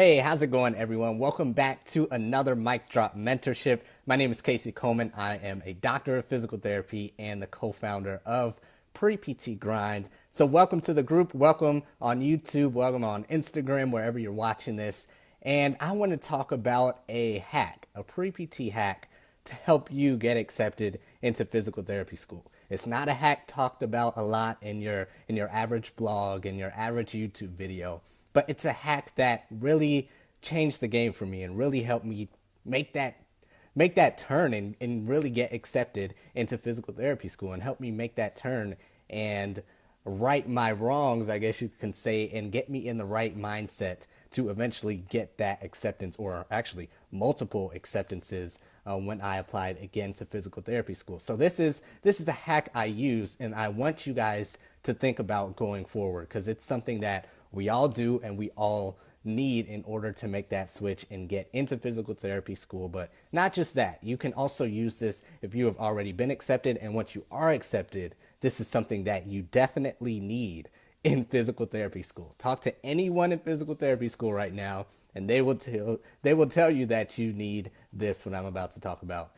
Hey, how's it going, everyone? Welcome back to another Mic Drop Mentorship. My name is Casey Coleman. I am a doctor of physical therapy and the co-founder of Pre-PT Grind. So welcome to the group. Welcome on YouTube. Welcome on Instagram, wherever you're watching this. And I want to talk about a hack, a pre-PT hack to help you get accepted into physical therapy school. It's not a hack talked about a lot in your average blog, in your average YouTube video, but it's a hack that really changed the game for me and really helped me make that turn and really get accepted into physical therapy school and help me make that turn and right my wrongs, I guess you can say, and get me in the right mindset to eventually get that acceptance, or actually multiple acceptances when I applied again to physical therapy school. So this is the hack I use, and I want you guys to think about going forward because it's something that we all do and we all need in order to make that switch and get into physical therapy school. But not just that, you can also use this if you have already been accepted, and once you are accepted, this is something that you definitely need in physical therapy school. Talk to anyone in physical therapy school right now and they will tell you that you need this, what I'm about to talk about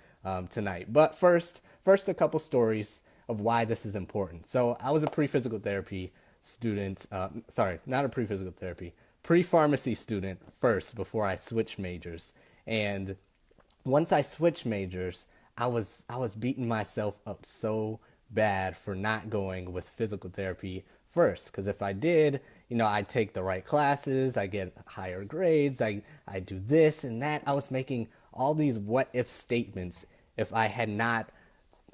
tonight. But first a couple stories of why this is important. So I was a pre-physical therapy student, not a pre-physical therapy, pre-pharmacy student first before I switched majors. And once I switched majors, I was beating myself up so bad for not going with physical therapy first. Because if I did, I take the right classes, I get higher grades, I do this and that. I was making all these what if statements if I had not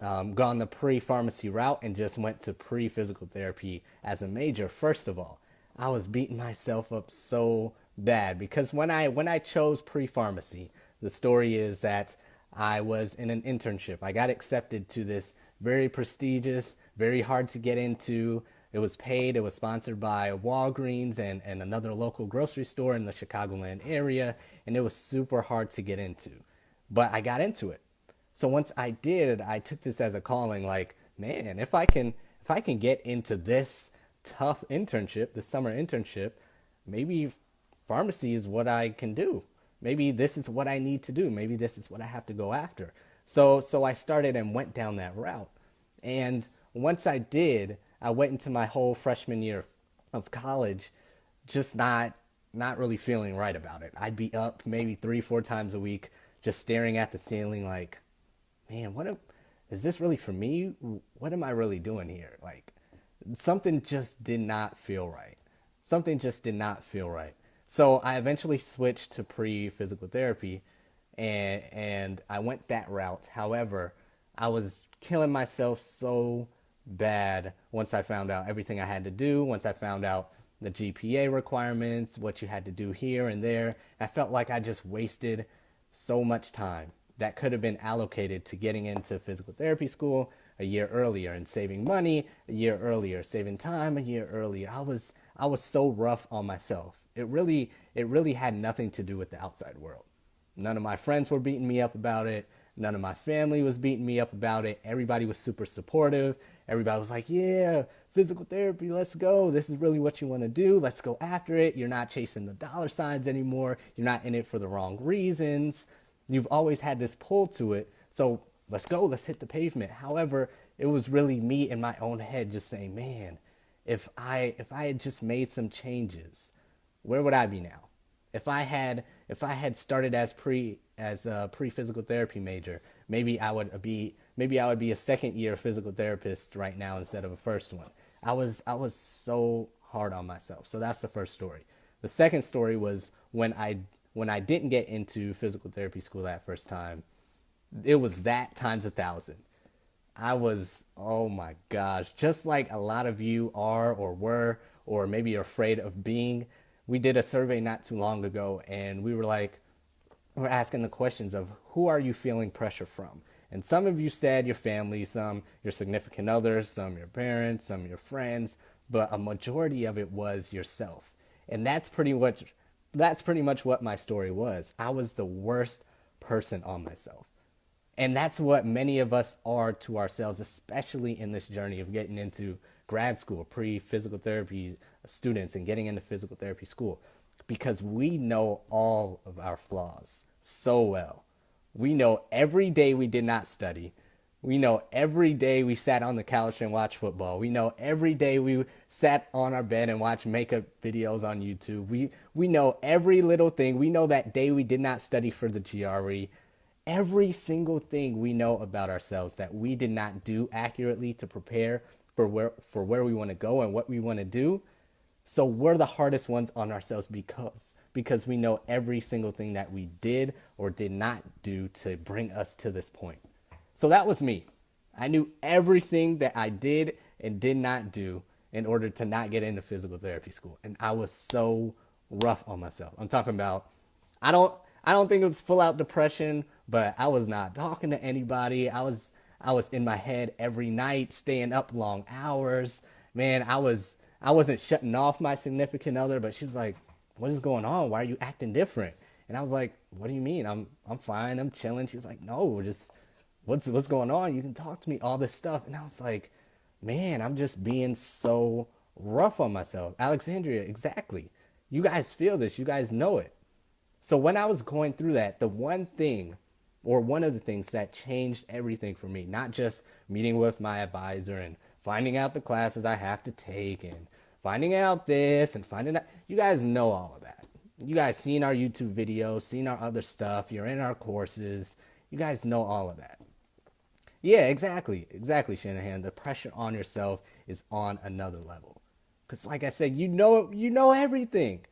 gone the pre-pharmacy route and just went to pre-physical therapy as a major. First of all, I was beating myself up so bad because when I chose pre-pharmacy, the story is that I was in an internship. I got accepted to this very prestigious, very hard to get into. It was paid. It was sponsored by Walgreens and another local grocery store in the Chicagoland area. And it was super hard to get into. But I got into it. So once I did, I took this as a calling, like, man, if I can get into this tough internship, this summer internship, maybe pharmacy is what I can do. Maybe this is what I need to do. Maybe this is what I have to go after. So I started and went down that route. And once I did, I went into my whole freshman year of college just not really feeling right about it. I'd be up maybe 3-4 times a week just staring at the ceiling like, man, is this really for me? What am I really doing here? Like, something just did not feel right. Something just did not feel right. So I eventually switched to pre-physical therapy and I went that route. However, I was killing myself so bad once I found out everything I had to do, once I found out the GPA requirements, what you had to do here and there. I felt like I just wasted so much time that could have been allocated to getting into physical therapy school a year earlier and saving money a year earlier, saving time a year earlier. I was so rough on myself. It really had nothing to do with the outside world. None of my friends were beating me up about it. None of my family was beating me up about it. Everybody was super supportive. Everybody was like, yeah, physical therapy, let's go. This is really what you want to do. Let's go after it. You're not chasing the dollar signs anymore. You're not in it for the wrong reasons. You've always had this pull to it. So let's go. Let's hit the pavement. However, it was really me in my own head just saying, man, if I had just made some changes, where would I be now? If I had started as a pre-physical therapy major, maybe I would be a second year physical therapist right now instead of a first one. I was so hard on myself. So that's the first story. The second story was when I didn't get into physical therapy school that first time. It was that times 1,000. I was, oh my gosh, just like a lot of you are or were, or maybe you're afraid of being. We did a survey not too long ago and we're asking the questions of who are you feeling pressure from? And some of you said your family, some your significant others, some your parents, some your friends, but a majority of it was yourself. And that's pretty much what my story was. I was the worst person on myself. And that's what many of us are to ourselves, especially in this journey of getting into grad school, pre-physical therapy students and getting into physical therapy school. because we know all of our flaws so well. We know every day we did not study. We know every day we sat on the couch and watched football. We know every day we sat on our bed and watched makeup videos on YouTube. We know every little thing. We know that day we did not study for the GRE. Every single thing we know about ourselves that we did not do accurately to prepare for where we want to go and what we want to do. So we're the hardest ones on ourselves because we know every single thing that we did or did not do to bring us to this point. So that was me. I knew everything that I did and did not do in order to not get into physical therapy school. And I was so rough on myself. I'm talking about, I don't think it was full out depression, but I was not talking to anybody. I was in my head every night, staying up long hours. Man, I wasn't shutting off my significant other, but she was like, "What is going on? Why are you acting different?" And I was like, "What do you mean? I'm fine. I'm chilling." She was like, "No, just what's going on? You can talk to me, all this stuff." And I was like, "Man, I'm just being so rough on myself." Alexandria, exactly. You guys feel this. You guys know it. So when I was going through that, the one thing or one of the things that changed everything for me, not just meeting with my advisor and finding out the classes I have to take and finding out this and finding out, you guys know all of that. You guys seen our YouTube videos, seen our other stuff, you're in our courses, you guys know all of that. Yeah, exactly, Shanahan. The pressure on yourself is on another level. Because like I said, you know everything.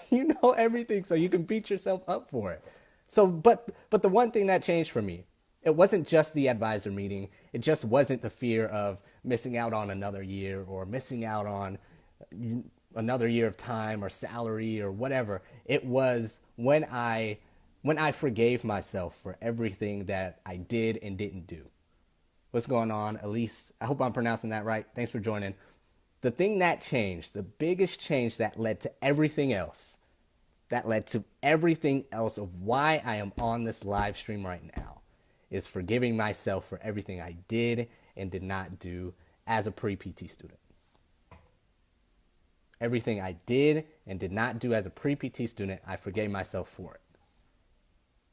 You know everything, so you can beat yourself up for it. So, but the one thing that changed for me, it wasn't just the advisor meeting. It just wasn't the fear of missing out on another year or missing out on another year of time or salary or whatever. It was when I forgave myself for everything that I did and didn't do. What's going on, Elise? I hope I'm pronouncing that right. Thanks for joining. The thing that changed, the biggest change that led to everything else, of why I am on this live stream right now, is forgiving myself for everything I did and did not do as a pre-PT student. Everything I did and did not do as a pre-PT student, I forgave myself for it.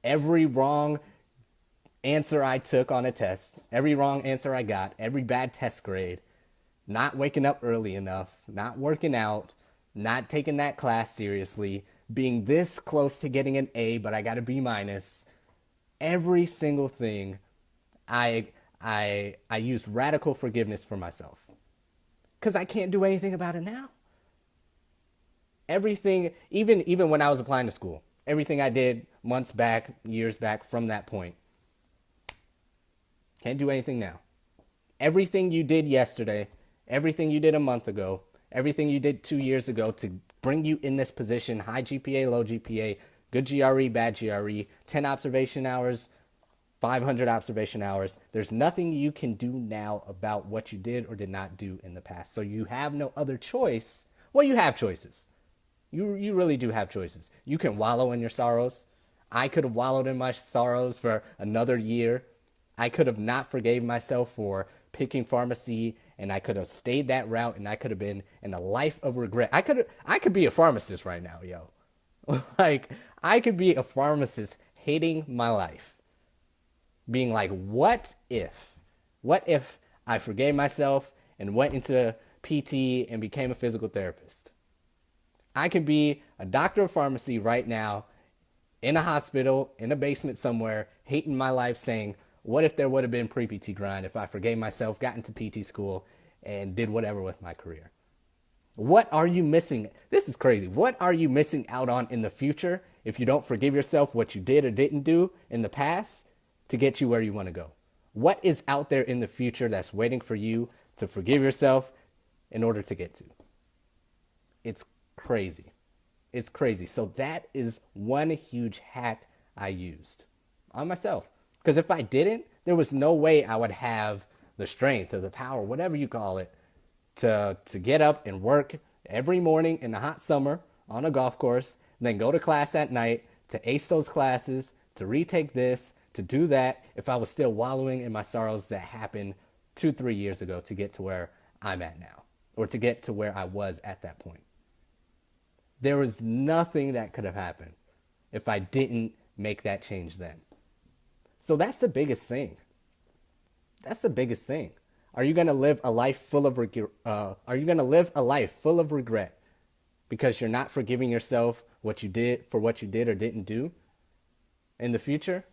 Every wrong answer I took on a test, every wrong answer I got, every bad test grade, not waking up early enough, not working out, not taking that class seriously, being this close to getting an A, but I got a B minus. Every single thing, I used radical forgiveness for myself. Because I can't do anything about it now. Everything, even when I was applying to school, everything I did months back, years back from that point, can't do anything now. Everything you did yesterday, everything you did a month ago, everything you did 2 years ago to bring you in this position, high GPA, low GPA, good GRE, bad GRE, 10 observation hours, 500 observation hours. There's nothing you can do now about what you did or did not do in the past. So you have no other choice. Well, you have choices. You really do have choices. You can wallow in your sorrows. I could have wallowed in my sorrows for another year. I could have not forgave myself for picking pharmacy, and I could have stayed that route, and I could have been in a life of regret. I could be a pharmacist right now, yo. Like, I could be a pharmacist hating my life. Being like, what if? What if I forgave myself and went into PT and became a physical therapist? I could be a doctor of pharmacy right now in a hospital, in a basement somewhere, hating my life, saying, what if there would have been pre-PT grind if I forgave myself, got into PT school, and did whatever with my career? What are you missing? This is crazy. What are you missing out on in the future if you don't forgive yourself what you did or didn't do in the past to get you where you want to go? What is out there in the future that's waiting for you to forgive yourself in order to get to? It's crazy. It's crazy. So that is one huge hack I used on myself. Because if I didn't, there was no way I would have the strength or the power, whatever you call it, to get up and work every morning in the hot summer on a golf course, and then go to class at night, to ace those classes, to retake this, to do that, if I was still wallowing in my sorrows that happened 2-3 years ago to get to where I'm at now, or to get to where I was at that point. There was nothing that could have happened if I didn't make that change then. So that's the biggest thing. That's the biggest thing. Are you going to live a life full of are you going to live a life full of regret because you're not forgiving yourself what you did or didn't do in the future?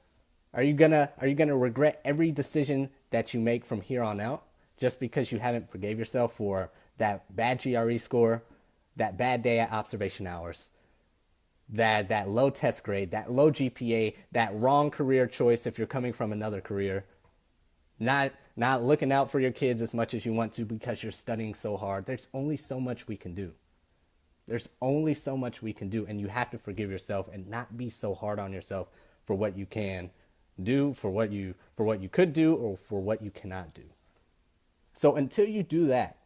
Are you going to regret every decision that you make from here on out just because you haven't forgave yourself for that bad GRE score, that bad day at observation hours, that low test grade, that low GPA, that wrong career choice if you're coming from another career, not looking out for your kids as much as you want to because you're studying so hard? There's only so much we can do. There's only so much we can do, and you have to forgive yourself and not be so hard on yourself for what you can do, for what you could do, or for what you cannot do. So until you do that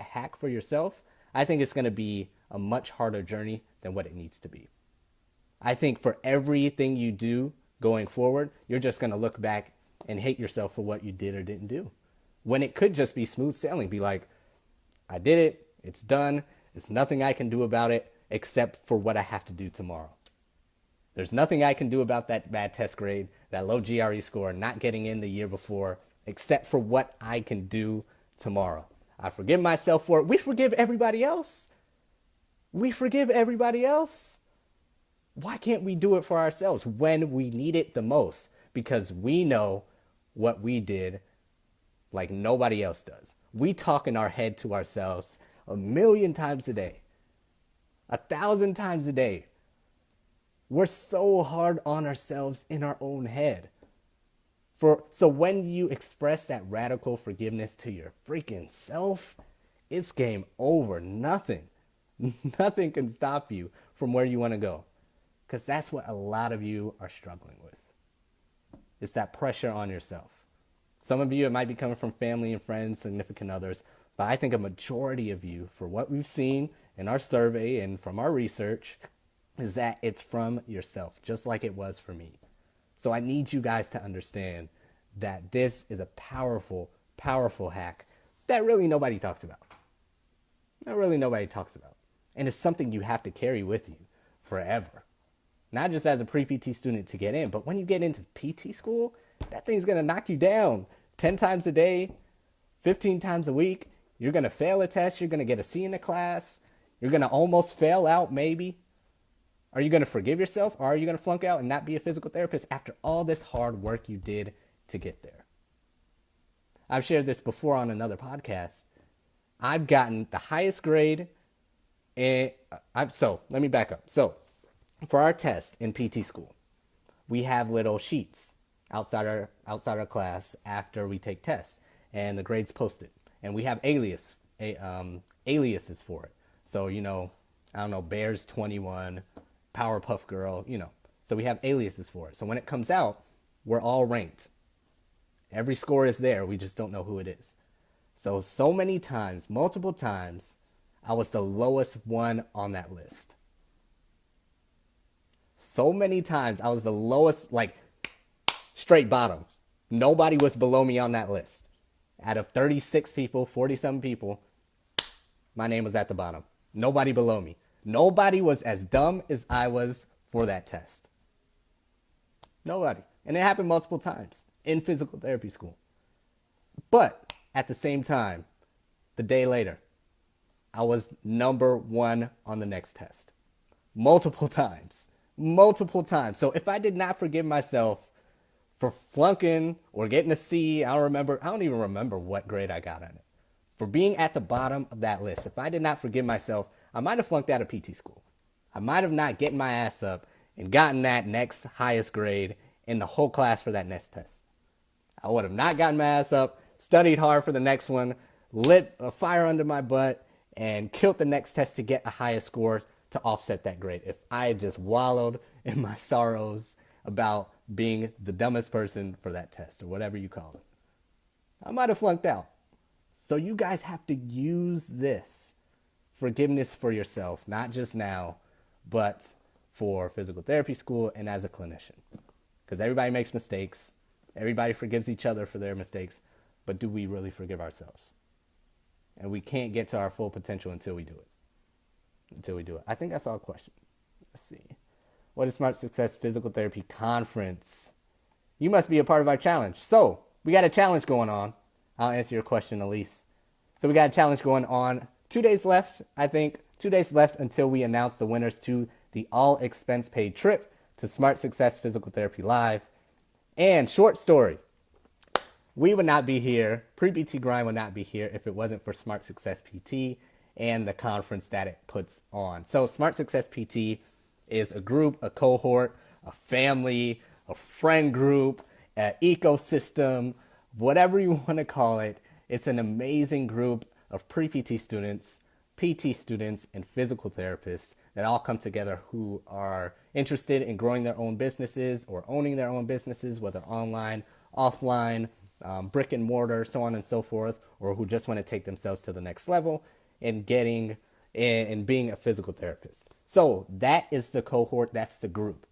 hack for yourself, I think it's going to be a much harder journey than what it needs to be. I think for everything you do going forward, you're just going to look back and hate yourself for what you did or didn't do, when it could just be smooth sailing. Be like, I did it, it's done, there's nothing I can do about it except for what I have to do tomorrow. There's nothing I can do about that bad test grade, that low GRE score, not getting in the year before, except for what I can do tomorrow. I forgive myself for it. We forgive everybody else. We forgive everybody else. Why can't we do it for ourselves when we need it the most? Because we know what we did like nobody else does. We talk in our head to ourselves 1,000,000 times a day, 1,000 times a day. We're so hard on ourselves in our own head. So when you express that radical forgiveness to your freaking self, it's game over. Nothing can stop you from where you want to go. Because that's what a lot of you are struggling with. It's that pressure on yourself. Some of you, it might be coming from family and friends, significant others, but I think a majority of you, for what we've seen in our survey and from our research, is that it's from yourself, just like it was for me. So I need you guys to understand that this is a powerful, powerful hack that really nobody talks about. That really nobody talks about. And it's something you have to carry with you forever. Not just as a pre-PT student to get in, but when you get into PT school, that thing's going to knock you down 10 times a day, 15 times a week. You're going to fail a test. You're going to get a C in the class. You're going to almost fail out, maybe. Are you going to forgive yourself, or are you going to flunk out and not be a physical therapist after all this hard work you did to get there? I've shared this before on another podcast. I've gotten the highest grade so let me back up. So for our test in PT school, we have little sheets outside our class after we take tests, and the grades posted, and we have aliases for it. So, I don't know, Bears 21, Powerpuff Girl, so we have aliases for it. So when it comes out, we're all ranked. Every score is there. We just don't know who it is. So many times, multiple times, I was the lowest one on that list. So many times I was the lowest, like straight bottom. Nobody was below me on that list. Out of 36 people, 47 people, my name was at the bottom. Nobody below me. Nobody was as dumb as I was for that test. Nobody. And it happened multiple times in physical therapy school. But at the same time, the day later, I was number one on the next test. Multiple times. So if I did not forgive myself for flunking or getting a C, I don't even remember what grade I got on it. For being at the bottom of that list, if I did not forgive myself, I might have flunked out of PT school. I might have not gotten my ass up and gotten that next highest grade in the whole class for that next test. I would have not gotten my ass up, studied hard for the next one, lit a fire under my butt, and killed the next test to get a higher score to offset that grade. If I had just wallowed in my sorrows about being the dumbest person for that test, or whatever you call it, I might have flunked out. So you guys have to use this forgiveness for yourself, not just now, but for physical therapy school and as a clinician. Because everybody makes mistakes. Everybody forgives each other for their mistakes. But do we really forgive ourselves? And we can't get to our full potential until we do it. until we do it. I think I saw a question. Let's see. What is Smart Success Physical Therapy Conference? You must be a part of our challenge. So we got a challenge going on. I'll answer your question, Elise. So we got a challenge going on. 2 days left, I think. 2 days left until we announce the winners to the all expense paid trip to Smart Success Physical Therapy Live. And short story, we would not be here, Pre-PT Grind would not be here if it wasn't for Smart Success PT and the conference that it puts on. So Smart Success PT is a group, a cohort, a family, a friend group, an ecosystem, whatever you want to call it. It's an amazing group of pre-PT students, PT students, and physical therapists that all come together who are interested in growing their own businesses or owning their own businesses, whether online, offline, brick and mortar, so on and so forth, or who just want to take themselves to the next level and getting and being a physical therapist. So that is the cohort, that's the group.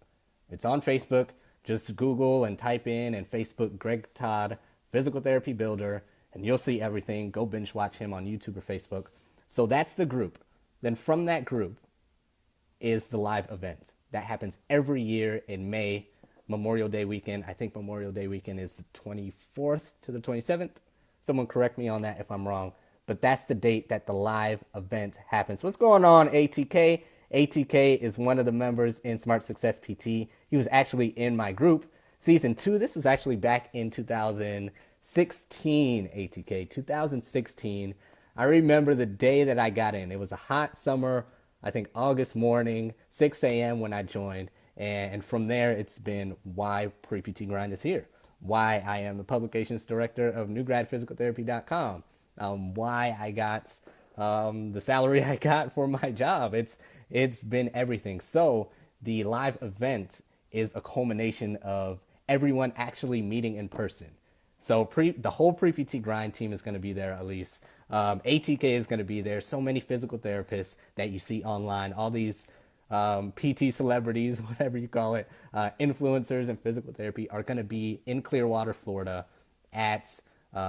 It's on Facebook. Just Google and type in and Facebook Greg Todd Physical Therapy Builder, and you'll see everything. Go binge watch him on YouTube or Facebook. So that's the group. Then from that group is the live event. That happens every year in May, Memorial Day weekend. I think Memorial Day weekend is the 24th to the 27th. Someone correct me on that if I'm wrong. But that's the date that the live event happens. What's going on, ATK? ATK is one of the members in Smart Success PT. He was actually in my group. Season 2, this is actually back in 2016, ATK, 2016. I remember the day that I got in. It was a hot summer, I think August morning, 6 a.m. when I joined. And from there, it's been why Pre-PT Grind is here. Why I am the publications director of newgradphysicaltherapy.com. Why I got the salary I got for my job. It's been everything. So the live event is a culmination of everyone actually meeting in person. So the whole Pre-PT Grind team is going to be there, at least. ATK is going to be there. So many physical therapists that you see online, all these PT celebrities, whatever you call it, influencers in physical therapy are going to be in Clearwater, Florida at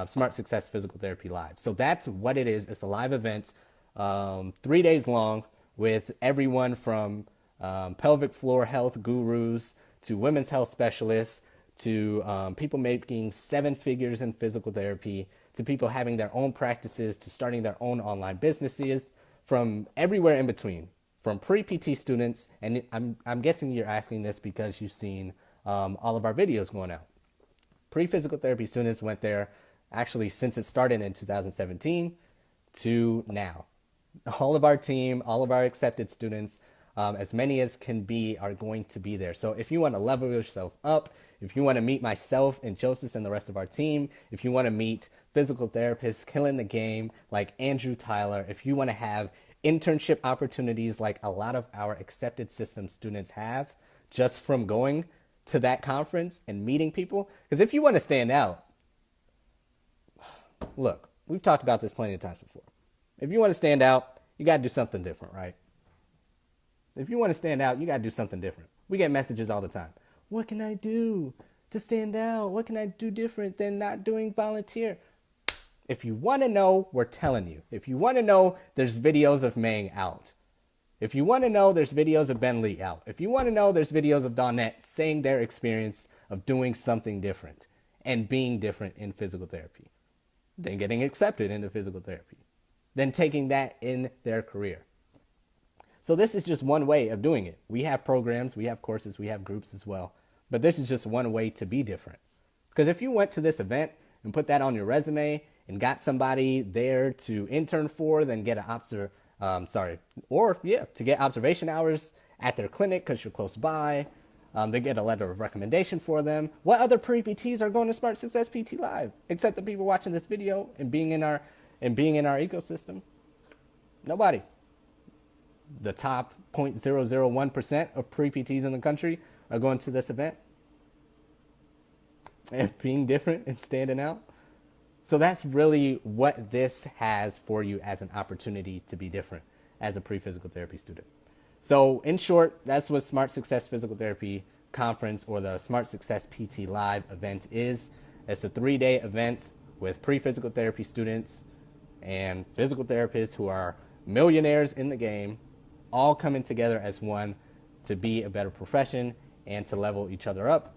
Smart Success Physical Therapy Live. So that's what it is. It's a live event, 3 days long, with everyone from pelvic floor health gurus to women's health specialists to people making 7 figures in physical therapy to people having their own practices to starting their own online businesses, from everywhere in between, from pre-PT students. And I'm guessing you're asking this because you've seen all of our videos going out. Pre-physical therapy students went there actually since it started in 2017 to now. All of our team, all of our accepted students, as many as can be, are going to be there. So if you want to level yourself up, if you want to meet myself and Joseph and the rest of our team, if you want to meet physical therapists killing the game like Andrew Tyler, if you want to have internship opportunities like a lot of our accepted system students have just from going to that conference and meeting people. Because if you want to stand out, look, we've talked about this plenty of times before. If you want to stand out, you got to do something different, right? If you want to stand out, you got to do something different. We get messages all the time. What can I do to stand out? What can I do different than not doing volunteer? If you want to know, we're telling you. If you want to know, there's videos of Mang out. If you want to know, there's videos of Ben Lee out. If you want to know, there's videos of Dawnette saying their experience of doing something different and being different in physical therapy, then getting accepted into physical therapy, then taking that in their career. So this is just one way of doing it. We have programs, we have courses, we have groups as well. But this is just one way to be different. Because if you went to this event and put that on your resume and got somebody there to intern for, then get to get observation hours at their clinic because you're close by, they get a letter of recommendation for them. What other pre-PTs are going to Smart Success PT Live except the people watching this video and being in our ecosystem? Nobody. The top 0.001% of pre-PTs in the country are going to this event and being different and standing out. So that's really what this has for you as an opportunity to be different as a pre-physical therapy student. So in short, that's what Smart Success Physical Therapy Conference or the Smart Success PT Live event is. It's a 3-day event with pre-physical therapy students and physical therapists who are millionaires in the game all coming together as one to be a better profession and to level each other up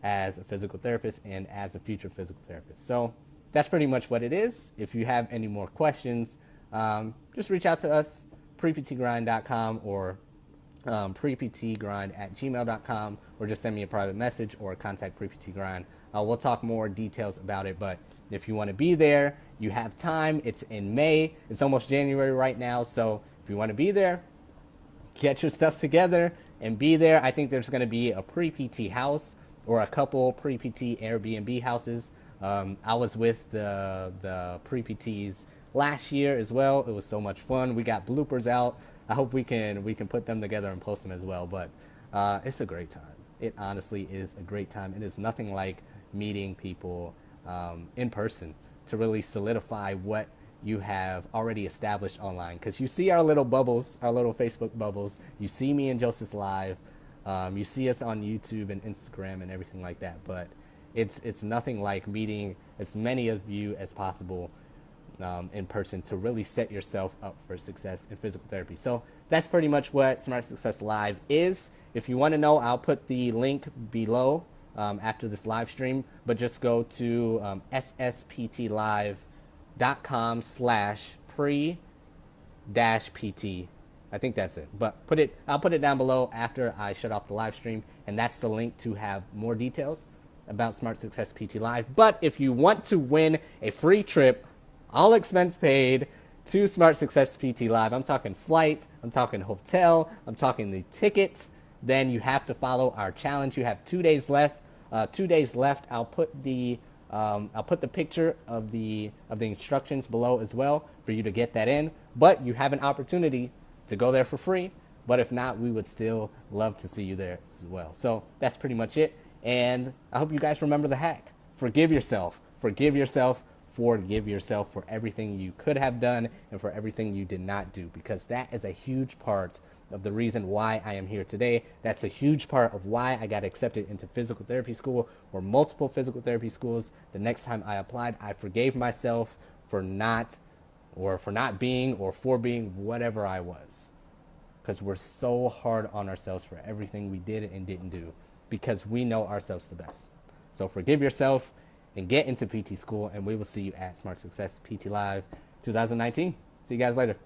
as a physical therapist and as a future physical therapist. So that's pretty much what it is. If you have any more questions, just reach out to us, preptgrind.com or preptgrind@gmail.com, or just send me a private message or contact preptgrind. We'll talk more details about it, but if you want to be there, you have time. It's in May. It's almost January right now, so if you want to be there, get your stuff together and be there. I think there's going to be a pre-PT house or a couple pre-PT Airbnb houses. I was with the pre-PTs last year as well. It was so much fun. We got bloopers out. I hope we can put them together and post them as well. But it's a great time. It honestly is a great time. It is nothing like meeting people in person to really solidify what you have already established online. Because you see our little bubbles, our little Facebook bubbles. You see me and Joseph live. You see us on YouTube and Instagram and everything like that. But it's nothing like meeting as many of you as possible in person to really set yourself up for success in physical therapy. So that's pretty much what Smart Success Live is. If you want to know, I'll put the link below after this live stream, but just go to ssptlive.com/pre-pt. I think that's it, but I'll put it down below after I shut off the live stream, and that's the link to have more details about Smart Success PT Live. But if you want to win a free trip, all expense paid, to Smart Success PT Live, I'm talking flight, I'm talking hotel, I'm talking the tickets, then you have to follow our challenge. You have 2 days left. 2 days left. I'll put the picture of the instructions below as well for you to get that in. But you have an opportunity to go there for free. But if not, we would still love to see you there as well. So that's pretty much it. And I hope you guys remember the hack. Forgive yourself. Forgive yourself. Forgive yourself for everything you could have done and for everything you did not do, because that is a huge part of the reason why I am here today. That's a huge part of why I got accepted into physical therapy school or multiple physical therapy schools. The next time I applied, I forgave myself for not being or for being whatever I was, because we're so hard on ourselves for everything we did and didn't do because we know ourselves the best. So forgive yourself and get into PT school, and we will see you at Smart Success PT Live 2019. See you guys later.